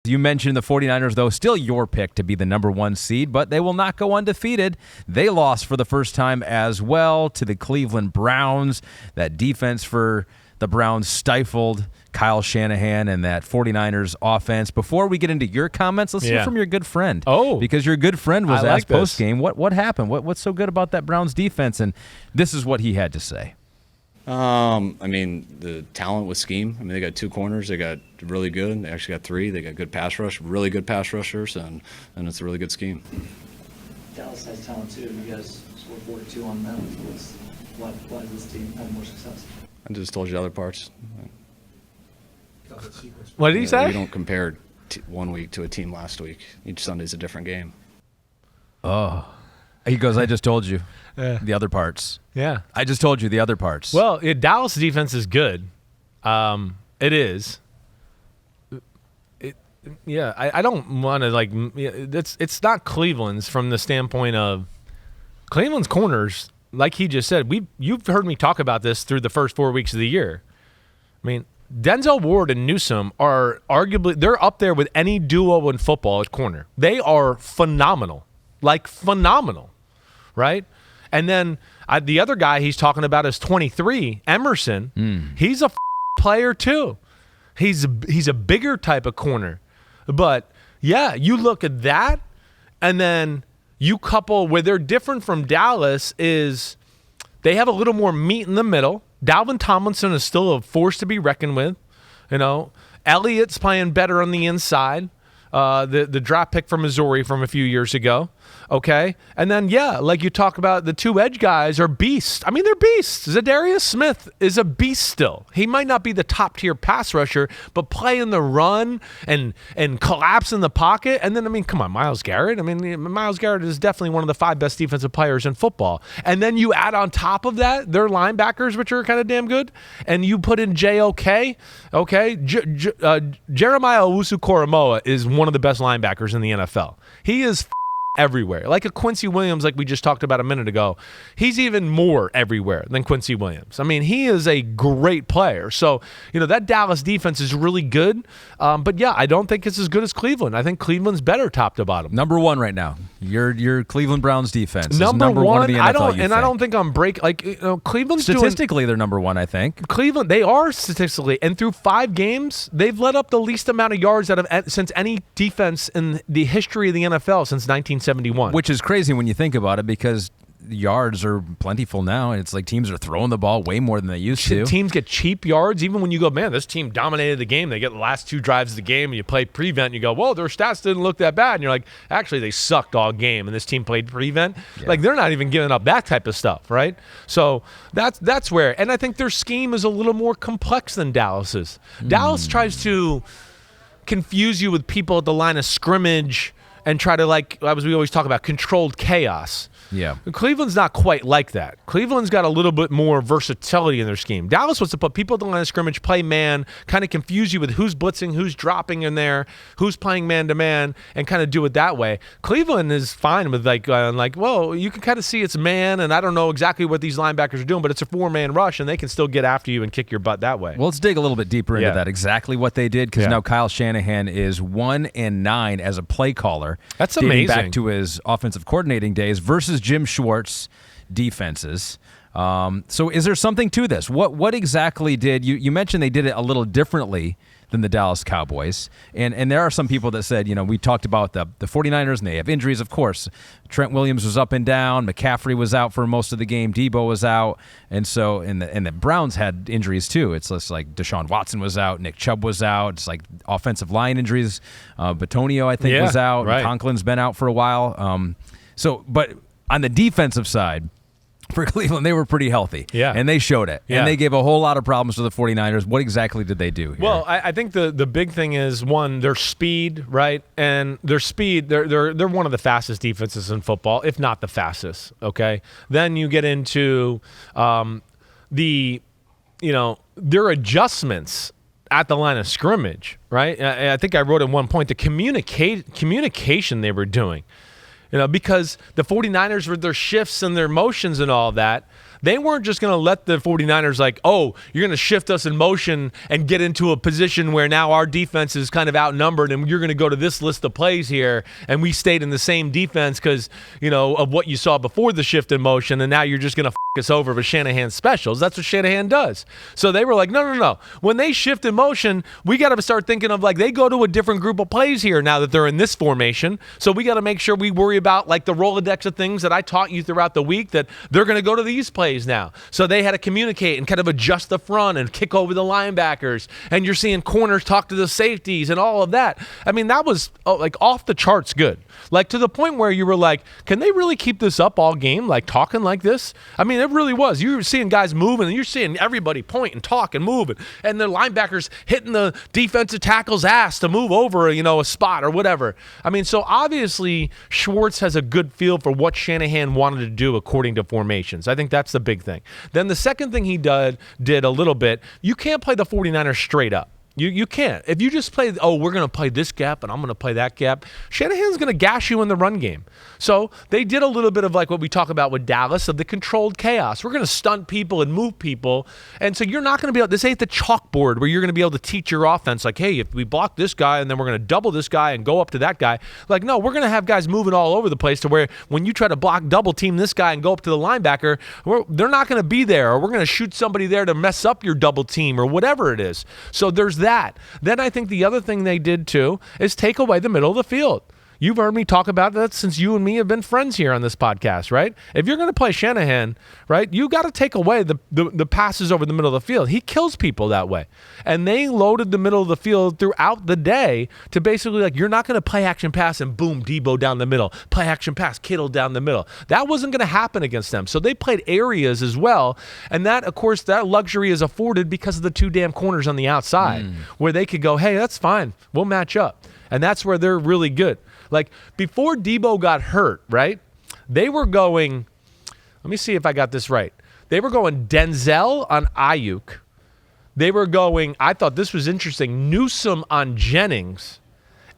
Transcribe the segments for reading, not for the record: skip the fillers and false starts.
You mentioned the 49ers, though, still your pick to be the number 1 seed, but they will not go undefeated. They lost for the first time as well to the Cleveland Browns. That defense for the Browns stifled Kyle Shanahan and that 49ers offense. Before we get into your comments, let's hear from your good friend. Oh. Because your good friend was asked this. post-game, what happened? What's so good about that Browns defense? And this is what he had to say. I mean, the talent with scheme. I mean, they got 2 corners. They got really good. They actually got 3. They got good pass rush, really good pass rushers, and it's a really good scheme. Dallas has talent too. You guys scored 42 on them. Why does this team have more success? I just told you the other parts. What did he say? We don't compare one week to a team last week. Each Sunday's a different game. Oh. He goes, I just told you the other parts. Yeah. I just told you the other parts. Well, Dallas defense is good. It is. I don't want to it's not Cleveland's from the standpoint of Cleveland's corners, like he just said. You've heard me talk about this through the first 4 weeks of the year. I mean, Denzel Ward and Newsome are arguably, they're up there with any duo in football at corner. They are phenomenal. Like phenomenal. Right? And then the other guy he's talking about is 23, Emerson. He's a player too. He's a bigger type of corner. But, yeah, you look at that, and then you couple where they're different from Dallas is they have a little more meat in the middle. Dalvin Tomlinson is still a force to be reckoned with. You know, Elliott's playing better on the inside. The draft pick from Missouri from a few years ago, okay? And then, yeah, like you talk about, the 2 edge guys are beasts. I mean, they're beasts. Zadarius Smith is a beast still. He might not be the top-tier pass rusher, but playing the run and collapse in the pocket. And then, I mean, come on, Myles Garrett. I mean, Myles Garrett is definitely one of the 5 best defensive players in football. And then you add on top of that their linebackers, which are kind of damn good, and you put in JOK, okay? Jeremiah Owusu-Koramoah is one of the best linebackers in the NFL. He is everywhere. Like a Quincy Williams, like we just talked about a minute ago. He's even more everywhere than Quincy Williams. I mean, he is a great player. So, you know, that Dallas defense is really good. But, yeah, I don't think it's as good as Cleveland. I think Cleveland's better top to bottom. Number 1 right now. Your Cleveland Browns defense is number one of the NFL, I don't think I'm Cleveland's statistically, they're number 1, I think. Cleveland, they are statistically. And through 5 games, they've let up the least amount of yards since any defense in the history of the NFL since 1971. Which is crazy when you think about it, because yards are plentiful now, and it's like teams are throwing the ball way more than they used to. Teams get cheap yards, even when you go, man, this team dominated the game. They get the last 2 drives of the game, and you play prevent, and you go, whoa, their stats didn't look that bad. And you're like, actually, they sucked all game, and this team played prevent. Yeah. Like, they're not even giving up that type of stuff, right? So that's where, and I think their scheme is a little more complex than Dallas's. Dallas tries to confuse you with people at the line of scrimmage and try to, like, as we always talk about, controlled chaos. Yeah. Cleveland's not quite like that. Cleveland's got a little bit more versatility in their scheme. Dallas wants to put people at the line of scrimmage, play man, kind of confuse you with who's blitzing, who's dropping in there, who's playing man-to-man, and kind of do it that way. Cleveland is fine with, well, you can kind of see it's man, and I don't know exactly what these linebackers are doing, but it's a 4-man rush, and they can still get after you and kick your butt that way. Well, let's dig a little bit deeper into that, exactly what they did, because now Kyle Shanahan is 1-9 as a play caller. That's amazing. Dating back to his offensive coordinating days versus Jim Schwartz defenses. So is there something to this? What exactly did you mentioned they did it a little differently than the Dallas Cowboys. And there are some people that said, we talked about the 49ers, and they have injuries, of course. Trent Williams was up and down. McCaffrey was out for most of the game. Debo was out. And so, and the Browns had injuries too. It's just like Deshaun Watson was out. Nick Chubb was out. It's like offensive line injuries. Batonio, I think, was out. Right. Conklin's been out for a while. But on the defensive side, for Cleveland, they were pretty healthy. Yeah. And they showed it. Yeah. And they gave a whole lot of problems to the 49ers. What exactly did they do here? Well, I think the big thing is, one, their speed, right? And their speed, they're one of the fastest defenses in football, if not the fastest, okay? Then you get into their adjustments at the line of scrimmage, right? I think I wrote at one point the communication they were doing. Because the 49ers with their shifts and their motions and all that, They weren't just going to let the 49ers like, oh, you're going to shift us in motion and get into a position where now our defense is kind of outnumbered and you're going to go to this list of plays here, and we stayed in the same defense because, of what you saw before the shift in motion, and now you're just going to us over with Shanahan's specials. That's what Shanahan does. So they were like, no. When they shift in motion, we got to start thinking of like they go to a different group of plays here now that they're in this formation. So we got to make sure we worry about like the Rolodex of things that I taught you throughout the week that they're going to go to these plays now. So they had to communicate and kind of adjust the front and kick over the linebackers. And you're seeing corners talk to the safeties and all of that. I mean, that was like off the charts good. Like to the point where you were like, can they really keep this up all game? Like talking like this? I mean, it really was. You were seeing guys moving, and you're seeing everybody point and talk and move, and the linebackers hitting the defensive tackle's ass to move over, a spot or whatever. I mean, so obviously Schwartz has a good feel for what Shanahan wanted to do according to formations. I think that's the big thing. Then the second thing he did a little bit, you can't play the 49ers straight up. You can't. If you just play, we're going to play this gap and I'm going to play that gap, Shanahan's going to gash you in the run game. So they did a little bit of like what we talk about with Dallas, of the controlled chaos. We're going to stunt people and move people. And so you're not going to be able, this ain't the chalkboard where you're going to be able to teach your offense like, hey, if we block this guy and then we're going to double this guy and go up to that guy. Like, no, we're going to have guys moving all over the place to where when you try to block double team this guy and go up to the linebacker, they're not going to be there, or we're going to shoot somebody there to mess up your double team or whatever it is. So there's that. Then I think the other thing they did too is take away the middle of the field. You've heard me talk about that since you and me have been friends here on this podcast, right? If you're going to play Shanahan, right, you got to take away the passes over the middle of the field. He kills people that way. And they loaded the middle of the field throughout the day to basically like, you're not going to play action pass and boom, Debo down the middle. Play action pass, Kittle down the middle. That wasn't going to happen against them. So they played areas as well. And that, of course, that luxury is afforded because of the two damn corners on the outside where they could go, hey, that's fine. We'll match up. And that's where they're really good. Like, before Debo got hurt, right, they were going, let me see if I got this right. They were going Denzel on Ayuk. They were going, I thought this was interesting, Newsome on Jennings.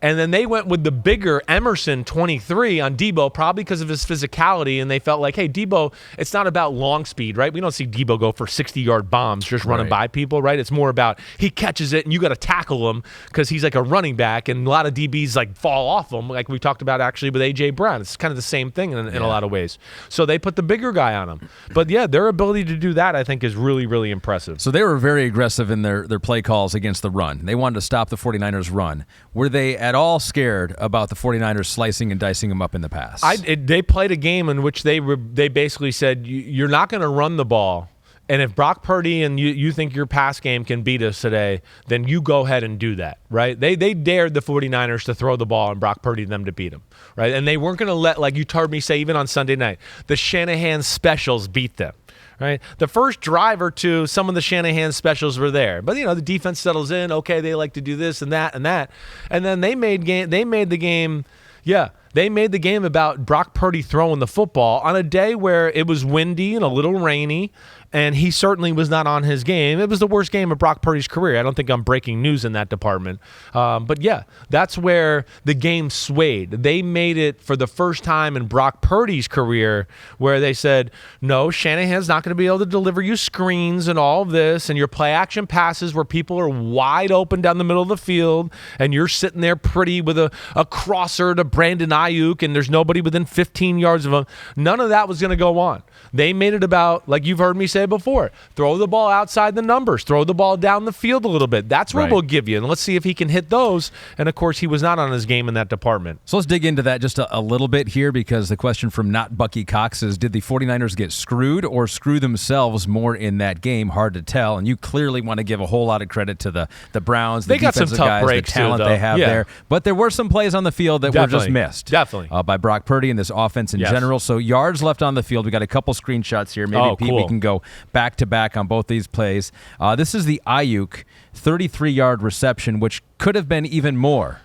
And then they went with the bigger Emerson 23 on Debo, probably because of his physicality, and they felt like, hey, Debo, it's not about long speed, right? We don't see Debo go for 60-yard bombs just running by people, right? It's more about he catches it, and you got to tackle him because he's like a running back, and a lot of DBs like fall off him, like we talked about actually with A.J. Brown. It's kind of the same thing in a lot of ways. So they put the bigger guy on him. But, yeah, their ability to do that, I think, is really, really impressive. So they were very aggressive in their play calls against the run. They wanted to stop the 49ers' run. Were they at all scared about the 49ers slicing and dicing them up in the pass? They played a game in which they basically said, you're not going to run the ball, and if Brock Purdy and you think your pass game can beat us today, then you go ahead and do that, right? They dared the 49ers to throw the ball and Brock Purdy them to beat them, right? And they weren't going to let, like you heard me say even on Sunday night, the Shanahan specials beat them. Right, the first drive or two, some of the Shanahan specials were there, but the defense settles in. Okay, they like to do this and that, and then they made the game. Yeah, they made the game about Brock Purdy throwing the football on a day where it was windy and a little rainy, and he certainly was not on his game. It was the worst game of Brock Purdy's career. I don't think I'm breaking news in that department. But, yeah, that's where the game swayed. They made it for the first time in Brock Purdy's career where they said, no, Shanahan's not going to be able to deliver you screens and all of this and your play-action passes where people are wide open down the middle of the field and you're sitting there pretty with a crosser to Brandon Ayuk and there's nobody within 15 yards of him. None of that was going to go on. They made it about, like you've heard me say before, throw the ball outside the numbers, throw the ball down the field a little bit. That's what we'll give you, and let's see if he can hit those. And, of course, he was not on his game in that department. So let's dig into that just a little bit here because the question from Not Bucky Cox is, did the 49ers get screwed or screw themselves more in that game? Hard to tell, and you clearly want to give a whole lot of credit to the Browns, the defensive guys, the talent they have there. But there were some plays on the field that were just missed. Definitely. By Brock Purdy and this offense in general. So yards left on the field. We got a couple screenshots here. Maybe Pete, we can go back-to-back on both these plays. This is the Ayuk 33-yard reception, which could have been even more.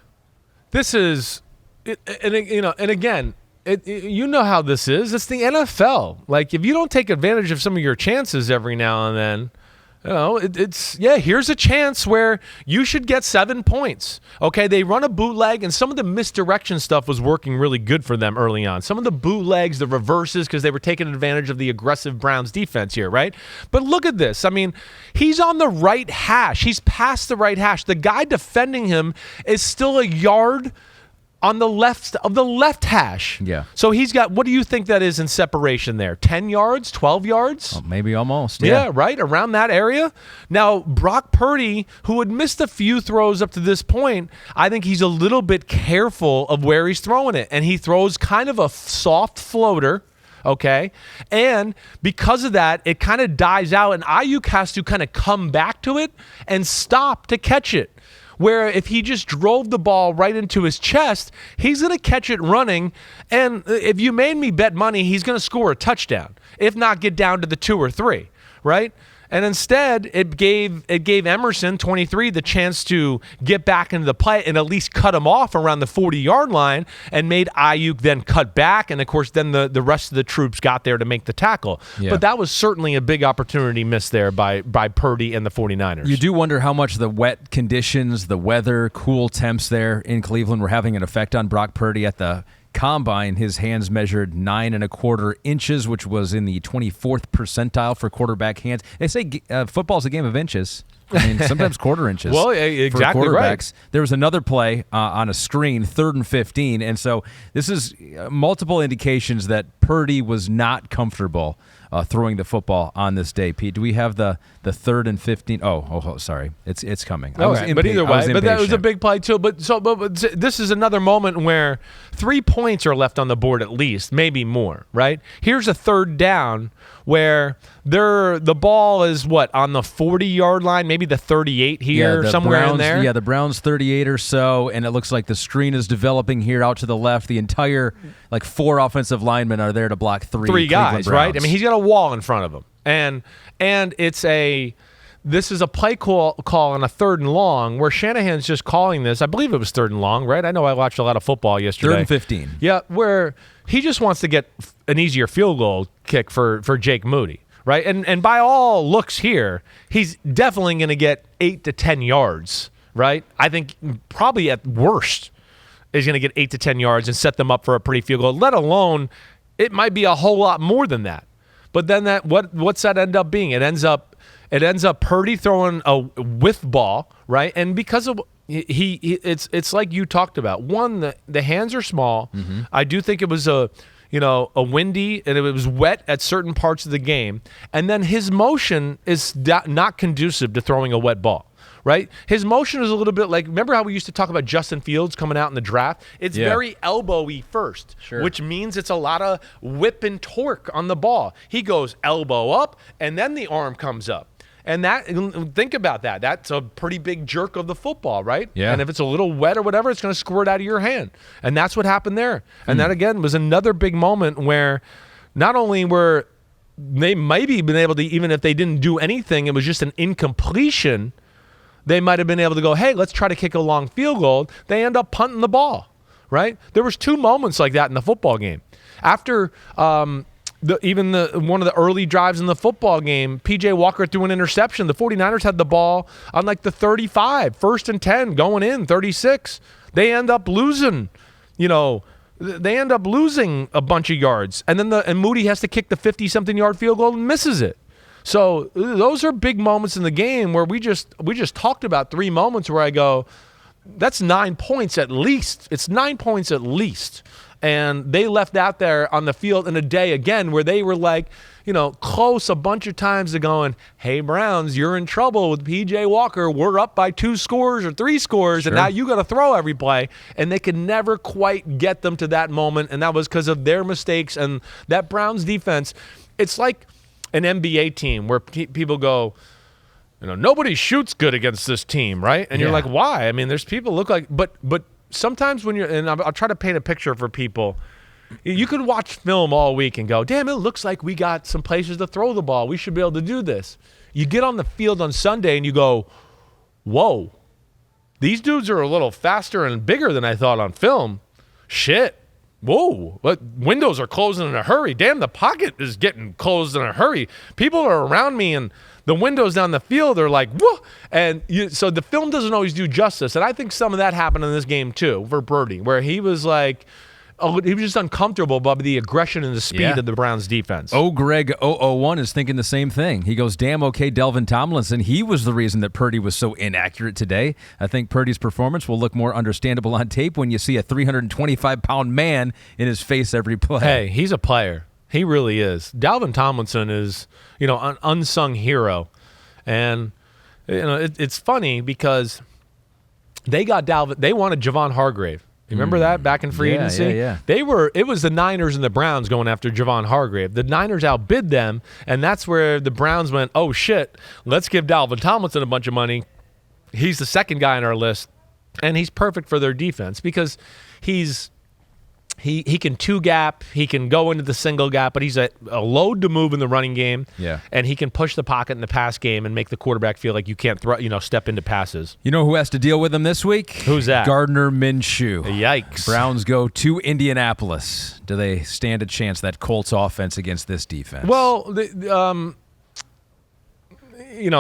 This is, and again, you know how this is. It's the NFL. Like, if you don't take advantage of some of your chances every now and then, Here's a chance where you should get 7 points. Okay, they run a bootleg, and some of the misdirection stuff was working really good for them early on. Some of the bootlegs, the reverses, because they were taking advantage of the aggressive Browns defense here, right? But look at this. I mean, he's on the right hash. He's past the right hash. The guy defending him is still a yard on the left of the left hash. Yeah. So he's got, what do you think that is in separation there? 10 yards, 12 yards? Oh, maybe almost. Yeah, right? Around that area. Now, Brock Purdy, who had missed a few throws up to this point, I think he's a little bit careful of where he's throwing it. And he throws kind of a soft floater, okay? And because of that, it kind of dies out, and Ayuk has to kind of come back to it and stop to catch it. Where if he just drove the ball right into his chest, he's going to catch it running. And if you made me bet money, he's going to score a touchdown, if not get down to the 2 or 3, right? And instead, it gave Emerson, 23, the chance to get back into the play and at least cut him off around the 40-yard line, and made Ayuk then cut back. And, of course, then the rest of the troops got there to make the tackle. Yeah. But that was certainly a big opportunity missed there by Purdy and the 49ers. You do wonder how much the wet conditions, the weather, cool temps there in Cleveland were having an effect on Brock Purdy. At the combine, his hands measured 9 1/4 inches, which was in the 24th percentile for quarterback hands. They say football's a game of inches. I mean, sometimes quarter inches. Well, exactly for quarterbacks. right. There was another play on a screen, 3rd and 15, and so this is multiple indications that Purdy was not comfortable throwing the football on this day. Pete, do we have the 3rd and 15? Oh, sorry, it's coming. But either way, but that was a big play too. But this is another moment where 3 points are left on the board, at least, maybe more. Right? Here's a 3rd down where the ball is on the 40-yard line, maybe the 38 here, somewhere Browns, in there. Yeah, the Browns 38 or so, and it looks like the screen is developing here out to the left. The entire 4 offensive linemen are there to block 3 guys, Browns. right? I mean, he's got a wall in front of him, and this is a play call on a 3rd and long where Shanahan's just calling this. I believe it was 3rd and long, right? I know I watched a lot of football yesterday. 3rd and 15. Yeah, where he just wants to get an easier field goal kick for Jake Moody, right? And by all looks here, he's definitely going to get 8 to 10 yards, right? I think probably at worst is going to get 8 to 10 yards and set them up for a pretty field goal, let alone it might be a whole lot more than that. But then what's that end up being? It ends up Purdy throwing a whiff ball, right? And because of it's like you talked about. One, the hands are small. Mm-hmm. I do think it was a windy, and it was wet at certain parts of the game. And then his motion is not conducive to throwing a wet ball, right? His motion is a little bit like, remember how we used to talk about Justin Fields coming out in the draft? It's very elbowy first, which means it's a lot of whip and torque on the ball. He goes elbow up, and then the arm comes up. And think about that. That's a pretty big jerk of the football, right? Yeah. And if it's a little wet or whatever, it's going to squirt out of your hand. And that's what happened there. And that, again, was another big moment where not only were they maybe been able to, even if they didn't do anything, it was just an incompletion, they might have been able to go, hey, let's try to kick a long field goal. They end up punting the ball, right? There was 2 moments like that in the football game. After one of the early drives in the football game, P.J. Walker threw an interception. The 49ers had the ball on the 35, 1st and 10, going in, 36. They end up losing, a bunch of yards. And then and Moody has to kick the 50-something yard field goal and misses it. So those are big moments in the game where we just talked about 3 moments where I go, that's 9 points at least. It's 9 points at least. And they left out there on the field in a day, again, where they were close a bunch of times to going, hey, Browns, you're in trouble with P.J. Walker. We're up by 2 scores or 3 scores, and now you got to throw every play. And they could never quite get them to that moment, and that was because of their mistakes. And that Browns defense, it's like an NBA team where people go, nobody shoots good against this team, right? And you're like, why? I mean, there's people look like, but sometimes when and I'll try to paint a picture for people, you could watch film all week and go, damn, it looks like we got some places to throw the ball. We should be able to do this. You get on the field on Sunday and you go, whoa, these dudes are a little faster and bigger than I thought on film. Shit. whoa, what windows are closing in a hurry. Damn, the pocket is getting closed in a hurry. People are around me, and the windows down the field are like, whoa. And so the film doesn't always do justice. And I think some of that happened in this game too for Purdy, where he was like, he was just uncomfortable by the aggression and the speed of the Browns defense. Greg 001 is thinking the same thing. He goes, damn, okay, Delvin Tomlinson. He was the reason that Purdy was so inaccurate today. I think Purdy's performance will look more understandable on tape when you see a 325-pound man in his face every play. Hey, he's a player. He really is. Dalvin Tomlinson is, an unsung hero. And, it's funny because they got Dalvin. They wanted Javon Hargrave. You remember that back in free agency? Yeah. It was the Niners and the Browns going after Javon Hargrave. The Niners outbid them, and that's where the Browns went, oh, shit, let's give Dalvin Tomlinson a bunch of money. He's the second guy on our list, and he's perfect for their defense because he can two-gap, he can go into the single gap, but he's a load to move in the running game, and he can push the pocket in the pass game and make the quarterback feel like you can't step into passes. You know who has to deal with him this week? Who's that? Gardner Minshew. Yikes. Browns go to Indianapolis. Do they stand a chance, that Colts offense, against this defense? Well,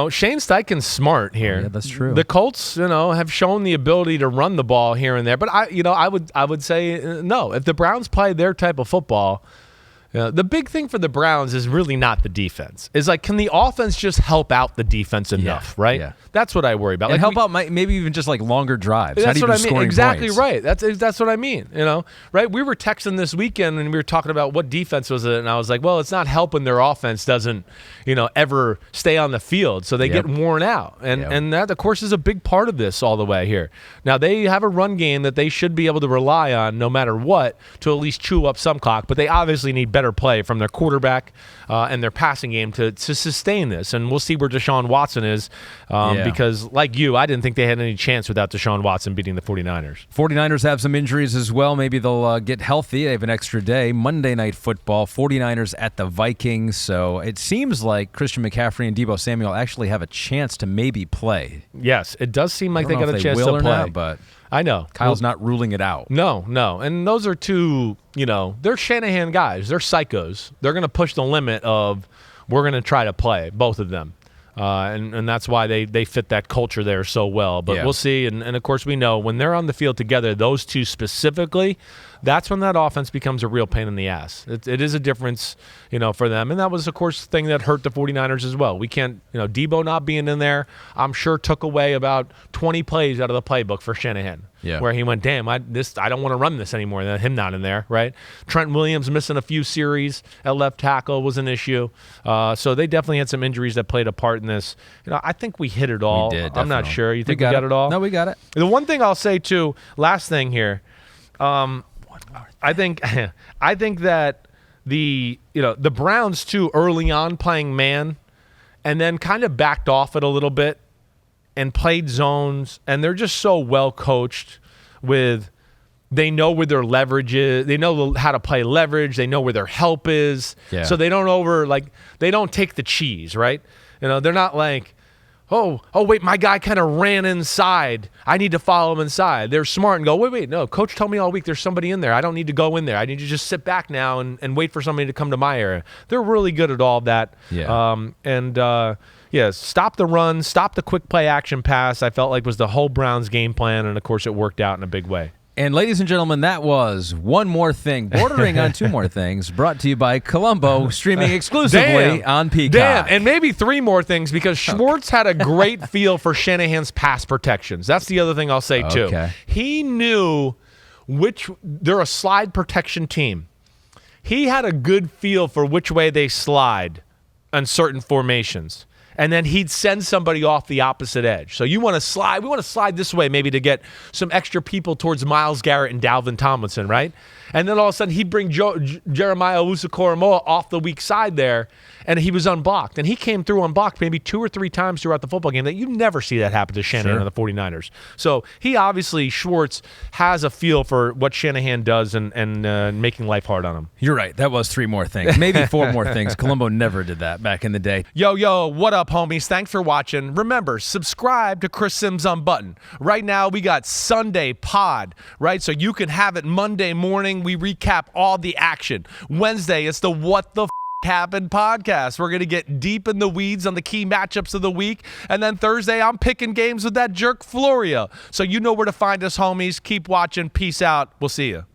Shane Steichen's smart here. Yeah, that's true. The Colts, have shown the ability to run the ball here and there, but I would say no. If the Browns play their type of football, the big thing for the Browns is really not the defense. Is like, can the offense just help out the defense enough, right? Yeah. That's what I worry about. And help out maybe even just like longer drives. That's not what even I mean. scoring Exactly points. right. That's what I mean. Right? We were texting this weekend and we were talking about what defense was it, and I was like, well, it's not helping their offense doesn't, ever stay on the field, so they get worn out, and that of course is a big part of this all the way here. Now they have a run game that they should be able to rely on no matter what to at least chew up some clock, but they obviously need better play from their quarterback and their passing game to sustain this, and we'll see where Deshaun Watson is because like you, I didn't think they had any chance without Deshaun Watson beating the 49ers. 49ers have some injuries as well. Maybe they'll get healthy. They have an extra day. Monday Night Football, 49ers at the Vikings. So it seems like Christian McCaffrey and Deebo Samuel actually have a chance to maybe play. Yes, it does seem like they got a chance will to or play. not, but I know. Kyle's not ruling it out. No. And those are two, they're Shanahan guys. They're psychos. They're going to push the limit of we're going to try to play, both of them. And that's why they fit that culture there so well. But we'll see. And of course, we know when they're on the field together, those two specifically, that's when that offense becomes a real pain in the ass. It is a difference, for them. And that was, of course, the thing that hurt the 49ers as well. We can't, Deebo not being in there, I'm sure took away about 20 plays out of the playbook for Shanahan. Yeah. Where he went, damn, I don't want to run this anymore. Than him not in there, right? Trent Williams missing a few series at left tackle was an issue. So they definitely had some injuries that played a part in this. I think we hit it all. We did, I'm not definitely. sure. You think we got it all? No, we got it. The one thing I'll say too, last thing here, I think that the Browns too early on playing man, and then kind of backed off it a little bit and played zones, and they're just so well coached with. They know where their leverage is. They know how to play leverage. They know where their help is. Yeah. So they don't take the cheese, right? They're not like, oh, wait, my guy kind of ran inside. I need to follow him inside. They're smart and go, wait, no, coach told me all week there's somebody in there. I don't need to go in there. I need to just sit back now and wait for somebody to come to my area. They're really good at all that. Yeah. Stop the run, stop the quick play action pass, I felt like was the whole Browns game plan, and of course it worked out in a big way. And ladies and gentlemen, that was one more thing, bordering on two more things, brought to you by Columbo, streaming exclusively on Peacock. Damn, and maybe three more things because Schwartz had a great feel for Shanahan's pass protections. That's the other thing I'll say too. Okay. He knew they're a slide protection team. He had a good feel for which way they slide on certain formations. And then he'd send somebody off the opposite edge. So we want to slide this way maybe to get some extra people towards Myles Garrett and Dalvin Tomlinson, right? And then all of a sudden he'd bring Jeremiah Owusu-Koramoah off the weak side there, and he was unblocked. And he came through unblocked maybe 2 or 3 times throughout the football game. That you never see that happen to Shanahan and the 49ers. So he obviously, Schwartz, has a feel for what Shanahan does and making life hard on him. You're right. That was 3 more things. Maybe 4 more things. Columbo never did that back in the day. Yo, what up? up, homies? Thanks for watching. Remember, subscribe to Chris Simms Unbuttoned. Right now, we got Sunday pod, right? So you can have it Monday morning. We recap all the action. Wednesday, it's the What the Happened podcast. We're going to get deep in the weeds on the key matchups of the week. And then Thursday, I'm picking games with that jerk Florio. So you know where to find us, homies. Keep watching. Peace out. We'll see you.